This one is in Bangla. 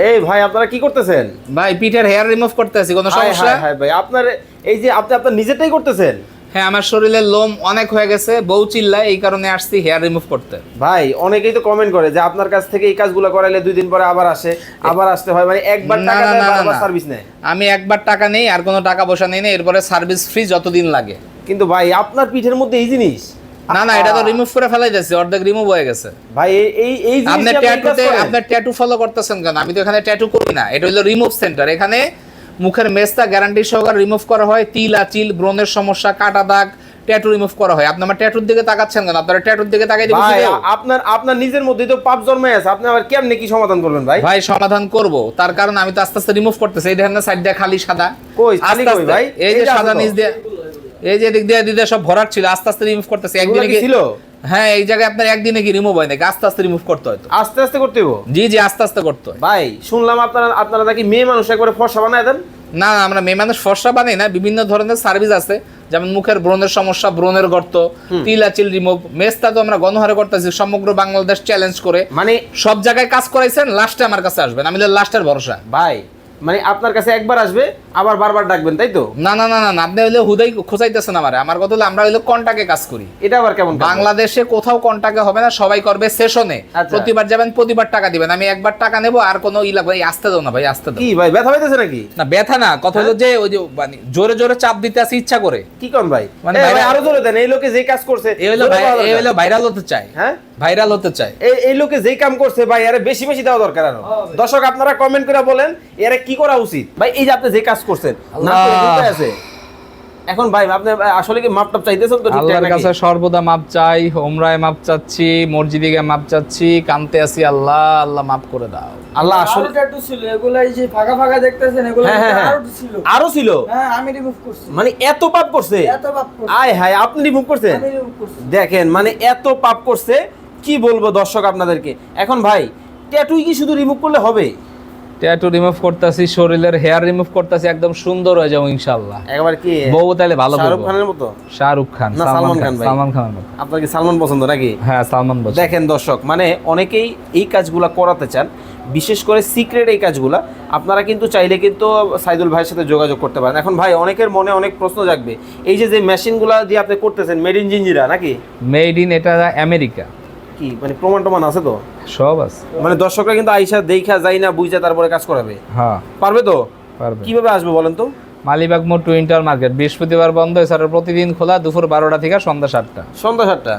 এই ভাই আপনারা কি করতেছেন? ভাই পিঠের হেয়ার রিমুভ করতেছি, কোনো সমস্যা? হ্যাঁ ভাই, আপনার এই যে আপনি আপনার নিজেরটাই করতেছেন? হ্যাঁ, আমার শরীরের লোম অনেক হয়ে গেছে, বউ চিল্লায়, এই কারণে আসছি হেয়ার রিমুভ করতে। ভাই অনেকেই তো কমেন্ট করে যে আপনার কাছ থেকে এই কাজগুলো করাইলে 2 দিন পরে আবার আসে, আবার আসতে হয়, মানে একবার টাকা দেয় বারবার সার্ভিস নেয়। আমি একবার টাকা নেই, আর কোনো টাকা পয়সা নেই না, এরপরে সার্ভিস ফ্রি যতদিন লাগে। কিন্তু ভাই আপনার পিঠের মধ্যে এই জিনিস? না, এটা তো রিমুভ করে ফেলাই যাচ্ছে, অর্ধেক রিমুভ হয়ে গেছে। ভাই এই আপনি আপনার ট্যাটু ফলো করতেছেন কেন? আমি তো এখানে ট্যাটু করি না, এটা হলো রিমুভ সেন্টার। এখানে মুখের মেস্তা গ্যারান্টি সহকারে রিমুভ করা হয়, তিল আচিল ব্রণের সমস্যা, কাটা দাগ, ট্যাটু রিমুভ করা হয়। আপনি আমার ট্যাটুর দিকে তাকাচ্ছেন কেন? আপনার ট্যাটুর দিকে তাকাই দিবেন। ভাই আপনার নিজের মধ্যেই তো পাপ জন্মে আছে, আপনি আবার কেমনে কি সমাধান করবেন ভাই? ভাই সমাধান করব, তার কারণ আমি তো আস্তে আস্তে রিমুভ করতেছি। এই দেখেন না, সাইড দিয়ে খালি সাদা। কই খালি কই ভাই? এই যে সাদা নিচ দিয়ে, এই যে দিক দিয়ে দিতে সব ভরাট ছিল, আস্তে আস্তে রিমুভ করতেছি। একদিনে কি ছিল? হ্যাঁ, এই জায়গায় আপনার একদিনে কি রিমুভ হয় নাকি? আস্তে আস্তে রিমুভ করতে হয় তো। আস্তে আস্তে করতে হবে? জি আস্তে আস্তে করতে হয়। ভাই শুনলাম আপনারা নাকি মেয়ে মানুষ একবারে ফর্সা বানায় দেন? না, আমরা মেয়ে মানুষ ফর্সা বানাই না, বিভিন্ন ধরনের সার্ভিস আছে, যেমন মুখের ব্রণের সমস্যা, ব্রণের গর্ত, তিল আচিল রিমুভ, মেস্তা তো আমরা গণহারে করতেছি সমগ্র বাংলাদেশ চ্যালেঞ্জ করে। মানে সব জায়গায় কাজ করাইছেন, লাস্টে আমার কাছে আসবেন, আমি লাস্টের ভরসা। ভাই মানে আপনার কাছে একবার আসবে আবার বারবার ডাকবেন, তাই তো? না, আপনি হইলে হুদাই খোঁচাইতেছেন আমারে। আমার কথা হলো আমরা হইলে কন্টাকে কাজ করি। এটা আবার কেমন? বাংলাদেশে কোথাও কন্টাকে হবে না, সবাই করবে সেশনে। প্রতিবার যাবেন, প্রতিবার টাকা দিবেন। আমি একবার টাকা নেব, আর কোনো লাগবে। আসতে দাও না ভাই, আসতে দাও। কি ভাই ব্যথা পাইতেছে নাকি? না ব্যথা না, কথা হলো যে ওই যে মানে জোরে জোরে চাপ দিতে আসি ইচ্ছা করে। কি কোন ভাই? মানে ভাই আরো জোরে দেন, এই লোকে যে কাজ করছে এই হলো ভাইরাল হতে চায়। হ্যাঁ, ভাইরাল হতে চায়। এই লোকে যেই কাম করছে ভাই, আরে বেশি বেশি দেওয়া দরকার। আরো দর্শক আপনারা কমেন্ট করে বলেন এরা কি করা উচিত। ভাই এই যে আপনি যে কাজ করছেন না আছে এখন, ভাই আপনি আসলে কি মাপটাপ চাইতেছেন তো? আল্লাহর কাছে সর্বদা মাপ চাই, ওমরায় মাপ চাচ্ছি, মসজিদে গিয়ে মাপ চাচ্ছি, কানতে আসি আল্লাহ মাপ করে দাও। আল্লাহ আসলে ট্যাটু ছিল, এগুলাই যে ফাঁকা ফাঁকা দেখতেছেন, এগুলো আরো ছিল। হ্যাঁ, আমি রিমুভ করছি। মানে এত পাপ করছে? এত পাপ করছে। আয় হায়, আপনি রিমুভ করছেন? আমি রিমুভ করছি। দেখেন মানে এত পাপ করছে, কি বলবো দর্শক আপনাদেরকে। এখন ভাই ট্যাটুই কি শুধু রিমুভ করলে হবে? ট্যাটু রিমুভ করতেছি, শরীরের হেয়ার রিমুভ করতেছি, একদম সুন্দর হয়ে যাবো ইনশাআল্লাহ। একবার কি বউ তাহলে ভালো শাহরুখ খানের মতো? শাহরুখ খান না সালমান খান? ভাই সালমান খানের মতো। আপনার কি সালমান পছন্দ নাকি? হ্যাঁ, সালমান পছন্দ। দেখেন দর্শক, মানে অনেকেই এই কাজগুলা করাতে চান, বিশেষ করে সিক্রেট এই কাজগুলা। আপনারা কিন্তু চাইলে কিন্তু সাইদুল ভাইয়ের সাথে যোগাযোগ করতে পারেন। এখন ভাই অনেকের মনে অনেক প্রশ্ন জাগবে, এই যে মেশিনগুলা দিয়ে আপনি করতেছেন, মেড ইন জিঞ্জিরা নাকি? মেড ইন, এটা আমেরিকা। কি মানে প্রমাণ টমান আছে তো? সব আছে। মানে দর্শকরা কিন্তু আইসা দেখা যায় না, বুঝা তারপরে কাজ করাবে? হ্যাঁ পারবে তো? পারবে। কিভাবে আসবে বলেন তো? মালিবাগ মোড় টুইন্টার মার্কেট, বৃহস্পতিবার বন্ধ, এছাড়া প্রতিদিন খোলা দুপুর 12টা থেকে সন্ধ্যা 7টা। সন্ধ্যা 7টা।